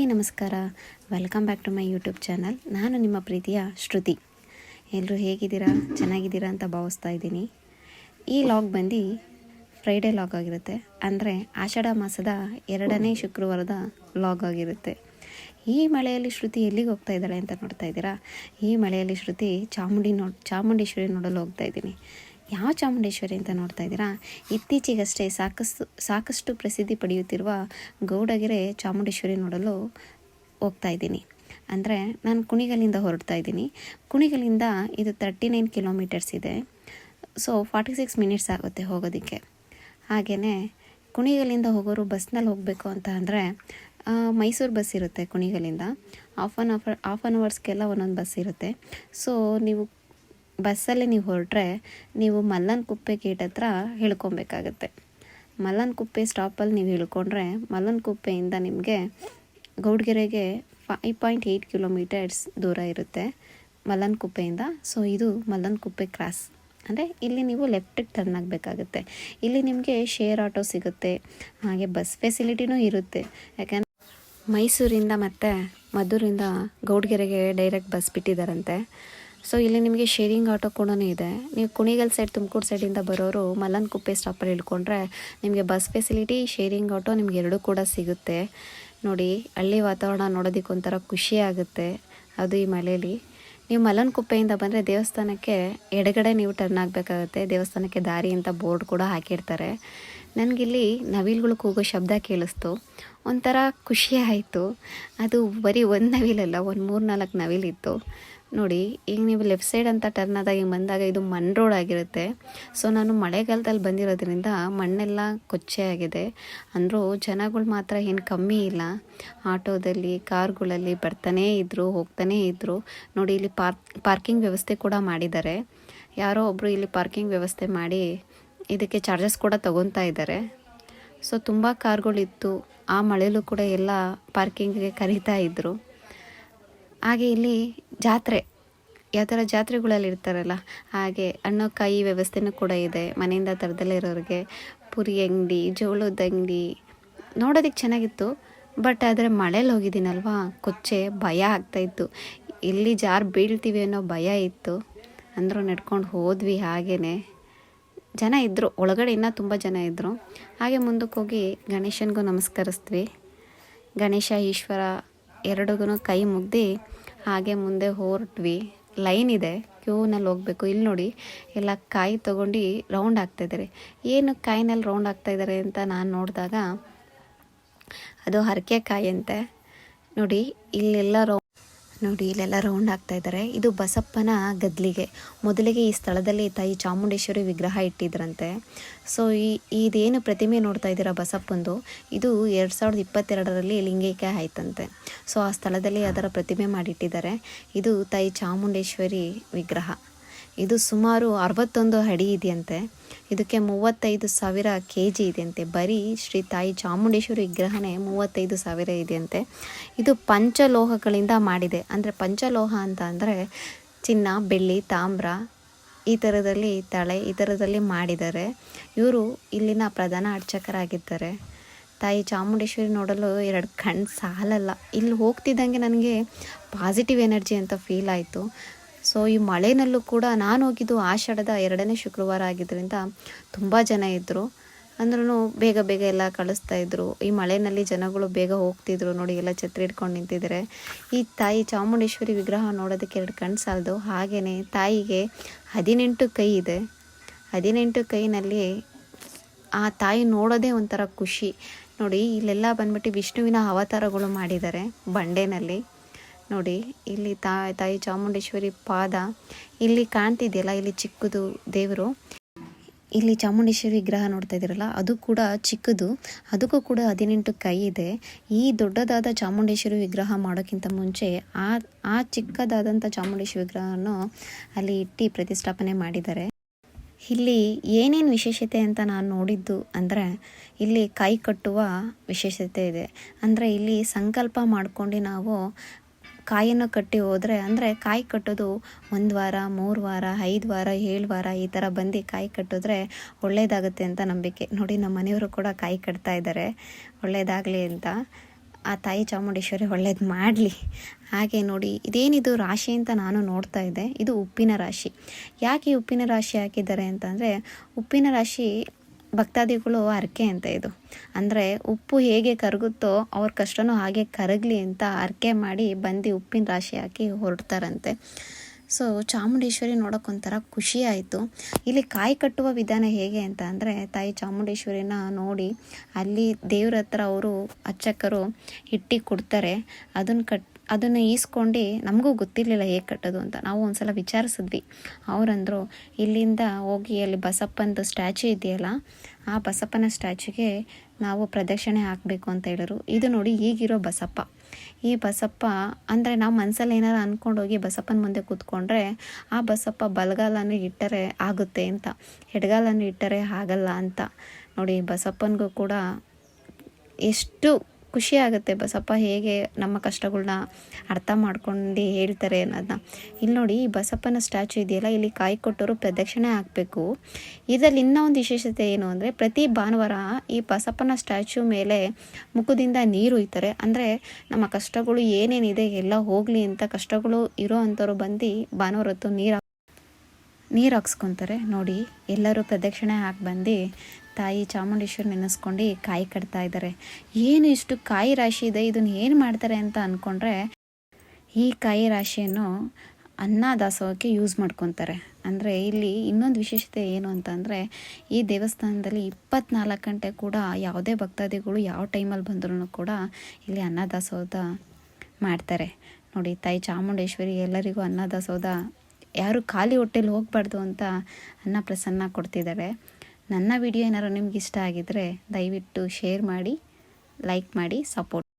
Hi ನಮಸ್ಕಾರ, welcome back to my YouTube channel. ನಾನು ನಿಮ್ಮ ಪ್ರೀತಿಯ ಶ್ರುತಿ. ಎಲ್ಲರೂ ಹೇಗಿದ್ದೀರಾ, ಚೆನ್ನಾಗಿದ್ದೀರಾ ಅಂತ ಭಾವಿಸ್ತಾ ಇದ್ದೀನಿ. ಈ ಲಾಗ್ ಬಂದು ಫ್ರೈಡೇ ಲಾಗ್ ಆಗಿರುತ್ತೆ, ಅಂದರೆ ಆಷಾಢ ಮಾಸದ 2ನೇ ಶುಕ್ರವಾರದ ಲಾಗ್ ಆಗಿರುತ್ತೆ. ಈ ಮಳೆಯಲ್ಲಿ ಶ್ರುತಿ ಎಲ್ಲಿಗೆ ಹೋಗ್ತಾ ಇದ್ದಾಳೆ ಅಂತ ನೋಡ್ತಾ ಇದ್ದೀರಾ? ಈ ಮಳೆಯಲ್ಲಿ ಶ್ರುತಿ ಚಾಮುಂಡೇಶ್ವರಿ ನೋಡಲು ಹೋಗ್ತಾ ಇದ್ದೀನಿ. ಯಾವ ಚಾಮುಂಡೇಶ್ವರಿ ಅಂತ ನೋಡ್ತಾ ಇದ್ದೀರಾ? ಇತ್ತೀಚೆಗಷ್ಟೇ ಸಾಕಷ್ಟು ಪ್ರಸಿದ್ಧಿ ಪಡೆಯುತ್ತಿರುವ ಗೌಡಗೆರೆ ಚಾಮುಂಡೇಶ್ವರಿ ನೋಡಲು ಹೋಗ್ತಾ ಇದ್ದೀನಿ. ಅಂದರೆ ನಾನು ಕುಣಿಗಲಿಂದ ಹೊರಡ್ತಾ ಇದ್ದೀನಿ. ಕುಣಿಗಲಿಂದ ಇದು 39 ಕಿಲೋಮೀಟರ್ಸ್ ಇದೆ. ಸೊ 46 ಮಿನಿಟ್ಸ್ ಆಗುತ್ತೆ ಹೋಗೋದಕ್ಕೆ. ಹಾಗೆಯೇ ಕುಣಿಗಲಿಂದ ಹೋಗೋರು ಬಸ್ನಲ್ಲಿ ಹೋಗಬೇಕು ಅಂತ ಅಂದರೆ ಮೈಸೂರು ಬಸ್ ಇರುತ್ತೆ. ಕುಣಿಗಲಿಂದ ಹಾಫ್ ಆನ್ ಅವರ್ಸ್ಗೆಲ್ಲ ಒಂದೊಂದು ಬಸ್ ಇರುತ್ತೆ. ಸೊ ನೀವು ಬಸ್ಸಲ್ಲಿ ನೀವು ಹೊರಟ್ರೆ ನೀವು ಮಲ್ಲನಕುಪ್ಪೆ ಗೇಟ್ ಹತ್ರ ಇಳ್ಕೊಬೇಕಾಗತ್ತೆ. ಮಲ್ಲನಕುಪ್ಪೆ ಸ್ಟಾಪಲ್ಲಿ ನೀವು ಇಳ್ಕೊಂಡ್ರೆ ಮಲ್ಲನಕುಪ್ಪೆಯಿಂದ ನಿಮಗೆ ಗೌಡಗೆರೆಗೆ 5.8 ಕಿಲೋಮೀಟರ್ಸ್ ದೂರ ಇರುತ್ತೆ ಮಲ್ಲನಕುಪ್ಪೆಯಿಂದ. ಸೊ ಇದು ಮಲ್ಲನಕುಪ್ಪೆ ಕ್ರಾಸ್. ಅಂದರೆ ಇಲ್ಲಿ ನೀವು ಲೆಫ್ಟಿಗೆ ಟರ್ನ್ ಆಗಬೇಕಾಗುತ್ತೆ. ಇಲ್ಲಿ ನಿಮಗೆ ಶೇರ್ ಆಟೋ ಸಿಗುತ್ತೆ, ಹಾಗೆ ಬಸ್ ಫೆಸಿಲಿಟಿನೂ ಇರುತ್ತೆ. ಯಾಕೆಂದರೆ ಮೈಸೂರಿಂದ ಮತ್ತು ಮದ್ದೂರಿಂದ ಗೌಡಗೆರೆಗೆ ಡೈರೆಕ್ಟ್ ಬಸ್ ಬಿಟ್ಟಿದ್ದಾರಂತೆ. ಸೊ ಇಲ್ಲಿ ನಿಮಗೆ ಶೇರಿಂಗ್ ಆಟೋ ಕೂಡ ಇದೆ. ನೀವು ಕುಣಿಗಲ್ ಸೈಡ್, ತುಮಕೂರು ಸೈಡಿಂದ ಬರೋರು ಮಲ್ಲನಕುಪ್ಪೆ ಸ್ಟಾಪಲ್ಲಿ ಇಳ್ಕೊಂಡ್ರೆ ನಿಮಗೆ ಬಸ್ ಫೆಸಿಲಿಟಿ, ಶೇರಿಂಗ್ ಆಟೋ ನಿಮಗೆ ಎರಡೂ ಕೂಡ ಸಿಗುತ್ತೆ. ನೋಡಿ, ಹಳ್ಳಿ ವಾತಾವರಣ ನೋಡೋದಕ್ಕೆ ಒಂಥರ ಖುಷಿ ಆಗುತ್ತೆ. ಅದು ಈ ಮಳೆಯಲ್ಲಿ ನೀವು ಮಲ್ಲನಕುಪ್ಪೆಯಿಂದ ಬಂದರೆ ದೇವಸ್ಥಾನಕ್ಕೆ ಎಡಗಡೆ ನೀವು ಟರ್ನ್ ಆಗಬೇಕಾಗತ್ತೆ. ದೇವಸ್ಥಾನಕ್ಕೆ ದಾರಿ ಅಂತ ಬೋರ್ಡ್ ಕೂಡ ಹಾಕಿರ್ತಾರೆ. ನನಗಿಲ್ಲಿ ನವಿಲುಗಳು ಕೂಗೋ ಶಬ್ದ ಕೇಳಿಸ್ತು, ಒಂಥರ ಖುಷಿ ಆಯಿತು. ಅದು ಬರೀ ಒಂದು ನವಿಲಲ್ಲ, ಒಂದು 3-4 ನವಿಲಿತ್ತು. ನೋಡಿ, ಈಗ ನೀವು ಲೆಫ್ಟ್ ಸೈಡ್ ಅಂತ ಟರ್ನ್ ಆದಾಗ ಹಿಂಗೆ ಬಂದಾಗ ಇದು ಮಣ್ಣು ರೋಡ್ ಆಗಿರುತ್ತೆ. ಸೊ ನಾನು ಮಳೆಗಾಲದಲ್ಲಿ ಬಂದಿರೋದ್ರಿಂದ ಮಣ್ಣೆಲ್ಲ ಕೊಚ್ಚೆ ಆಗಿದೆ. ಅಂದರೂ ಜನಗಳು ಮಾತ್ರ ಏನು ಕಮ್ಮಿ ಇಲ್ಲ. ಆಟೋದಲ್ಲಿ, ಕಾರ್ಗಳಲ್ಲಿ ಬರ್ತಾನೇ ಇದ್ದರು, ಹೋಗ್ತಾನೇ ಇದ್ದರು. ನೋಡಿ, ಇಲ್ಲಿ ಪಾರ್ಕಿಂಗ್ ವ್ಯವಸ್ಥೆ ಕೂಡ ಮಾಡಿದ್ದಾರೆ. ಯಾರೋ ಒಬ್ಬರು ಇಲ್ಲಿ ಪಾರ್ಕಿಂಗ್ ವ್ಯವಸ್ಥೆ ಮಾಡಿ ಇದಕ್ಕೆ ಚಾರ್ಜಸ್ ಕೂಡ ತಗೊತಾ ಇದ್ದಾರೆ. ಸೊ ತುಂಬ ಕಾರ್ಗಳಿತ್ತು. ಆ ಮಳೆಯಲ್ಲೂ ಕೂಡ ಎಲ್ಲ ಪಾರ್ಕಿಂಗ್ಗೆ ಕರೀತಾ ಇದ್ದರು. ಹಾಗೆ ಇಲ್ಲಿ ಜಾತ್ರೆ, ಯಾವ ಥರ ಜಾತ್ರೆಗಳಲ್ಲಿ ಇರ್ತಾರಲ್ಲ ಹಾಗೆ ಹಣ್ಣುಕಾಯಿ ವ್ಯವಸ್ಥೆನೂ ಕೂಡ ಇದೆ. ಮನೆಯಿಂದ ತರದಲ್ಲೇ ಇರೋರಿಗೆ ಪುರಿ ಅಂಗಡಿ, ಜೋಳದ ಅಂಗಡಿ ನೋಡೋದಕ್ಕೆ ಚೆನ್ನಾಗಿತ್ತು. ಬಟ್ ಆದರೆ ಮಳೇಲಿ ಹೋಗಿದ್ದೀನಲ್ವಾ, ಕೊಚ್ಚೆ ಭಯ ಆಗ್ತಾಯಿತ್ತು. ಎಲ್ಲಿ ಜಾರು ಬೀಳ್ತೀವಿ ಅನ್ನೋ ಭಯ ಇತ್ತು. ಅಂದರೂ ನಡ್ಕೊಂಡು ಹೋದ್ವಿ. ಹಾಗೇ ಜನ ಇದ್ದರು, ಒಳಗಡೆ ಇನ್ನೂ ತುಂಬ ಜನ ಇದ್ದರು. ಹಾಗೆ ಮುಂದಕ್ಕೆ ಹೋಗಿ ಗಣೇಶನಿಗೂ ನಮಸ್ಕರಿಸ್ತೀವಿ. ಗಣೇಶ, ಈಶ್ವರ ಎರಡಿಗೂ ಕೈ ಮುಗ್ದು ಹಾಗೆ ಮುಂದೆ ಹೊರಟ್ವಿ. ಲೈನ್ ಇದೆ, ಕ್ಯೂನಲ್ಲಿ ಹೋಗಬೇಕು. ಇಲ್ಲಿ ನೋಡಿ, ಎಲ್ಲ ಕಾಯಿ ತೊಗೊಂಡು ರೌಂಡ್ ಆಗ್ತಾಯಿದ್ದಾರೆ. ಏನು ಕಾಯಿನಲ್ಲಿ ರೌಂಡ್ ಆಗ್ತಾಯಿದ್ದಾರೆ ಅಂತ ನಾನು ನೋಡಿದಾಗ ಅದು ಹರಕೆ ಕಾಯಿ ಅಂತೆ. ನೋಡಿ, ಇಲ್ಲೆಲ್ಲ ರೌಂಡ್ ಆಗ್ತಾಯಿದ್ದಾರೆ. ಇದು ಬಸಪ್ಪನ ಗದ್ಲಿಗೆ. ಮೊದಲಿಗೆ ಈ ಸ್ಥಳದಲ್ಲಿ ತಾಯಿ ಚಾಮುಂಡೇಶ್ವರಿ ವಿಗ್ರಹ ಇಟ್ಟಿದ್ರಂತೆ. ಸೊ ಇದೇನು ಪ್ರತಿಮೆ ನೋಡ್ತಾ ಇದ್ದೀರಾ ಬಸಪ್ಪಂದು, ಇದು 2022ರಲ್ಲಿ ಲಿಂಗೈಕ್ಯ ಆಯ್ತಂತೆ. ಸೊ ಆ ಸ್ಥಳದಲ್ಲಿ ಅದರ ಪ್ರತಿಮೆ ಮಾಡಿಟ್ಟಿದ್ದಾರೆ. ಇದು ತಾಯಿ ಚಾಮುಂಡೇಶ್ವರಿ ವಿಗ್ರಹ. ಇದು ಸುಮಾರು 61 ಅಡಿ ಇದೆಯಂತೆ. ಇದಕ್ಕೆ 35,000 kg ಇದೆಯಂತೆ. ಬರೀ ಶ್ರೀ ತಾಯಿ ಚಾಮುಂಡೇಶ್ವರಿ ವಿಗ್ರಹನೇ 35,000 ಇದೆಯಂತೆ. ಇದು ಪಂಚಲೋಹಗಳಿಂದ ಮಾಡಿದೆ. ಅಂದರೆ ಪಂಚಲೋಹ ಅಂತ ಅಂದರೆ ಚಿನ್ನ, ಬೆಳ್ಳಿ, ತಾಮ್ರ ಈ ಥರದಲ್ಲಿ ಮಾಡಿದ್ದಾರೆ. ಇವರು ಇಲ್ಲಿನ ಪ್ರಧಾನ ಅರ್ಚಕರಾಗಿದ್ದಾರೆ. ತಾಯಿ ಚಾಮುಂಡೇಶ್ವರಿ ನೋಡಲು 2 ಕಣ್ಣು ಸಾಲಲ್ಲ. ಇಲ್ಲಿ ಹೋಗ್ತಿದ್ದಂಗೆ ನನಗೆ ಪಾಸಿಟಿವ್ ಎನರ್ಜಿ ಅಂತ ಫೀಲ್ ಆಯಿತು. ಸೊ ಈ ಮಳೆನಲ್ಲೂ ಕೂಡ ನಾನು ಹೋಗಿದ್ದು ಆಷಾಢದ 2ನೇ ಶುಕ್ರವಾರ ಆಗಿದ್ದರಿಂದ ತುಂಬ ಜನ ಇದ್ದರು. ಅಂದ್ರೂ ಬೇಗ ಎಲ್ಲ ಕಳಿಸ್ತಾಯಿದ್ರು. ಈ ಮಳೆಯಲ್ಲಿ ಜನಗಳು ಬೇಗ ಹೋಗ್ತಿದ್ರು. ನೋಡಿ, ಎಲ್ಲ ಛತ್ರಿ ಹಿಡ್ಕೊಂಡು ನಿಂತಿದ್ದಾರೆ. ಈ ತಾಯಿ ಚಾಮುಂಡೇಶ್ವರಿ ವಿಗ್ರಹ ನೋಡೋದಕ್ಕೆ 2 ಕಣ್ಣು ಸಾಲದು. ಹಾಗೆಯೇ ತಾಯಿಗೆ 18 ಕೈ ಇದೆ. 18 ಕೈನಲ್ಲಿ ಆ ತಾಯಿ ನೋಡೋದೇ ಒಂಥರ ಖುಷಿ. ನೋಡಿ, ಇಲ್ಲೆಲ್ಲ ಬಂದ್ಬಿಟ್ಟು ವಿಷ್ಣುವಿನ ಅವತಾರಗಳು ಮಾಡಿದ್ದಾರೆ ಬಂಡೆನಲ್ಲಿ. ನೋಡಿ, ಇಲ್ಲಿ ತಾಯಿ ಚಾಮುಂಡೇಶ್ವರಿ ಪಾದ ಇಲ್ಲಿ ಕಾಣ್ತಿದೆಯಲ್ಲ, ಇಲ್ಲಿ ಚಿಕ್ಕದು ದೇವರು. ಇಲ್ಲಿ ಚಾಮುಂಡೇಶ್ವರಿ ವಿಗ್ರಹ ನೋಡ್ತಾ ಇದ್ದೀರಲ್ಲ, ಅದು ಕೂಡ ಚಿಕ್ಕದು. ಅದಕ್ಕೂ ಕೂಡ 18 ಕೈ ಇದೆ. ಈ ದೊಡ್ಡದಾದ ಚಾಮುಂಡೇಶ್ವರಿ ವಿಗ್ರಹ ಮಾಡೋಕ್ಕಿಂತ ಮುಂಚೆ ಆ ಚಿಕ್ಕದಾದಂಥ ಚಾಮುಂಡೇಶ್ವರಿ ವಿಗ್ರಹವನ್ನು ಅಲ್ಲಿ ಇಟ್ಟು ಪ್ರತಿಷ್ಠಾಪನೆ ಮಾಡಿದ್ದಾರೆ. ಇಲ್ಲಿ ಏನೇನು ವಿಶೇಷತೆ ಅಂತ ನಾನು ನೋಡಿದ್ದು ಅಂದರೆ, ಇಲ್ಲಿ ಕಾಯಿ ಕಟ್ಟುವ ವಿಶೇಷತೆ ಇದೆ. ಅಂದರೆ ಇಲ್ಲಿ ಸಂಕಲ್ಪ ಮಾಡ್ಕೊಂಡು ನಾವು ಕಾಯನ್ನು ಕಟ್ಟಿ ಹೋದರೆ, ಅಂದರೆ ಕಾಯಿ ಕಟ್ಟೋದು 1 ವಾರ, 3 ವಾರ, 5 ವಾರ, 7 ವಾರ ಈ ಥರ ಬಂದು ಕಾಯಿ ಕಟ್ಟಿದ್ರೆ ಒಳ್ಳೆಯದಾಗುತ್ತೆ ಅಂತ ನಂಬಿಕೆ. ನೋಡಿ, ನಮ್ಮ ಮನೆಯವರು ಕೂಡ ಕಾಯಿ ಕಟ್ತಾ ಇದ್ದಾರೆ, ಒಳ್ಳೆಯದಾಗಲಿ ಅಂತ. ಆ ತಾಯಿ ಚಾಮುಂಡೇಶ್ವರಿ ಒಳ್ಳೇದು ಮಾಡಲಿ. ಹಾಗೆ ನೋಡಿ, ಇದೇನಿದು ರಾಶಿ ಅಂತ ನಾನು ನೋಡ್ತಾ ಇದ್ದೆ. ಇದು ಉಪ್ಪಿನ ರಾಶಿ. ಯಾಕೆ ಈ ಉಪ್ಪಿನ ರಾಶಿ ಹಾಕಿದ್ದಾರೆ ಅಂತಂದರೆ, ಉಪ್ಪಿನ ರಾಶಿ ಭಕ್ತಾದಿಗಳು ಹರಕೆ ಅಂತ ಇದು. ಅಂದರೆ ಉಪ್ಪು ಹೇಗೆ ಕರಗುತ್ತೋ ಅವ್ರ ಕಷ್ಟನೂ ಹಾಗೆ ಕರಗಲಿ ಅಂತ ಹರಕೆ ಮಾಡಿ ಬಂದು ಉಪ್ಪಿನ ರಾಶಿ ಹಾಕಿ ಹೊರಡ್ತಾರಂತೆ. ಸೊ ಚಾಮುಂಡೇಶ್ವರಿ ನೋಡೋಕ್ಕೊಂಥರ ಖುಷಿ ಆಯಿತು. ಇಲ್ಲಿ ಕಾಯಿ ಕಟ್ಟುವ ವಿಧಾನ ಹೇಗೆ ಅಂತ ಅಂದರೆ, ತಾಯಿ ಚಾಮುಂಡೇಶ್ವರಿನ ನೋಡಿ ಅಲ್ಲಿ ದೇವ್ರ ಹತ್ರ ಅವರು ಅರ್ಚಕರು ಇಟ್ಟು ಕೊಡ್ತಾರೆ. ಅದನ್ನು ಈಸ್ಕೊಂಡು, ನಮಗೂ ಗೊತ್ತಿರಲಿಲ್ಲ ಹೇಗೆ ಕಟ್ಟೋದು ಅಂತ. ನಾವು ಒಂದು ಸಲ ವಿಚಾರಿಸಿದ್ವಿ. ಅವರಂದರು, ಇಲ್ಲಿಂದ ಹೋಗಿ ಅಲ್ಲಿ ಬಸಪ್ಪಂದು ಸ್ಟ್ಯಾಚ್ಯೂ ಇದೆಯಲ್ಲ, ಆ ಬಸಪ್ಪನ ಸ್ಟ್ಯಾಚ್ಯೂಗೆ ನಾವು ಪ್ರದಕ್ಷಿಣೆ ಹಾಕಬೇಕು ಅಂತ ಹೇಳಿದ್ರು. ಇದು ನೋಡಿ ಈಗಿರೋ ಬಸಪ್ಪ. ಈ ಬಸಪ್ಪ ಅಂದರೆ ನಾವು ಮನಸ್ಸಲ್ಲಿ ಏನಾರು ಅಂದ್ಕೊಂಡೋಗಿ ಬಸಪ್ಪನ ಮುಂದೆ ಕೂತ್ಕೊಂಡ್ರೆ, ಆ ಬಸಪ್ಪ ಬಲಗಾಲನ್ನು ಇಟ್ಟರೆ ಆಗುತ್ತೆ ಅಂತ, ಎಡಗಾಲನ್ನು ಇಟ್ಟರೆ ಆಗಲ್ಲ ಅಂತ. ನೋಡಿ, ಬಸಪ್ಪನಿಗೂ ಕೂಡ ಎಷ್ಟು ಖುಷಿ ಆಗುತ್ತೆ. ಬಸಪ್ಪ ಹೇಗೆ ನಮ್ಮ ಕಷ್ಟಗಳ್ನ ಅರ್ಥ ಮಾಡ್ಕೊಂಡು ಹೇಳ್ತಾರೆ ಅನ್ನೋದನ್ನ. ಇಲ್ಲಿ ನೋಡಿ, ಈ ಬಸಪ್ಪನ ಸ್ಟ್ಯಾಚ್ಯೂ ಇದೆಯಲ್ಲ, ಇಲ್ಲಿ ಕಾಯಿ ಕೊಟ್ಟವರು ಪ್ರದಕ್ಷಿಣೆ ಹಾಕಬೇಕು. ಇದರಲ್ಲಿ ಇನ್ನೂ ಒಂದು ವಿಶೇಷತೆ ಏನು ಅಂದರೆ, ಪ್ರತಿ ಭಾನುವಾರ ಈ ಬಸಪ್ಪನ ಸ್ಟ್ಯಾಚ್ಯೂ ಮೇಲೆ ಮುಖದಿಂದ ನೀರು ಒಯ್ತಾರೆ. ಅಂದರೆ ನಮ್ಮ ಕಷ್ಟಗಳು ಏನೇನಿದೆ ಎಲ್ಲ ಹೋಗಲಿ ಅಂತ, ಕಷ್ಟಗಳು ಇರೋ ಅಂಥವ್ರು ಬಂದು ಭಾನುವಾರ ಹೊತ್ತು ನೀರು ಹಾಕ್ಸ್ಕೊತಾರೆ. ನೋಡಿ, ಎಲ್ಲರೂ ಪ್ರದಕ್ಷಿಣೆ ಹಾಕಿ ಬಂದು ತಾಯಿ ಚಾಮುಂಡೇಶ್ವರಿ ನೆನೆಸ್ಕೊಂಡು ಕಾಯಿ ಕಟ್ತಾ ಇದ್ದಾರೆ. ಏನು ಇಷ್ಟು ಕಾಯಿ ರಾಶಿ ಇದೆ, ಇದನ್ನು ಏನು ಮಾಡ್ತಾರೆ ಅಂತ ಅಂದ್ಕೊಂಡ್ರೆ, ಈ ಕಾಯಿ ರಾಶಿಯನ್ನು ಅನ್ನದಾಸೋಹಕ್ಕೆ ಯೂಸ್ ಮಾಡ್ಕೊತಾರೆ. ಅಂದರೆ ಇಲ್ಲಿ ಇನ್ನೊಂದು ವಿಶೇಷತೆ ಏನು ಅಂತಂದರೆ, ಈ ದೇವಸ್ಥಾನದಲ್ಲಿ 24 ಗಂಟೆ ಕೂಡ ಯಾವುದೇ ಭಕ್ತಾದಿಗಳು ಯಾವ ಟೈಮಲ್ಲಿ ಬಂದ್ರೂ ಕೂಡ ಇಲ್ಲಿ ಅನ್ನದಾಸೋಹ ಮಾಡ್ತಾರೆ. ನೋಡಿ, ತಾಯಿ ಚಾಮುಂಡೇಶ್ವರಿ ಎಲ್ಲರಿಗೂ ಅನ್ನದಾಸೋಹ, ಯಾರು ಖಾಲಿ ಹೊಟ್ಟೆಲಿ ಹೋಗಬಾರ್ದು ಅಂತ ಅನ್ನ ಪ್ರಸನ್ನ ಕೊಡ್ತಿದ್ದಾರೆ. ನನ್ನ ವಿಡಿಯೋ ಏನಾದ್ರು ನಿಮ್ಗೆ ಇಷ್ಟ ಆಗಿದ್ದರೆ ದಯವಿಟ್ಟು ಶೇರ್ ಮಾಡಿ, ಲೈಕ್ ಮಾಡಿ, ಸಪೋರ್ಟ್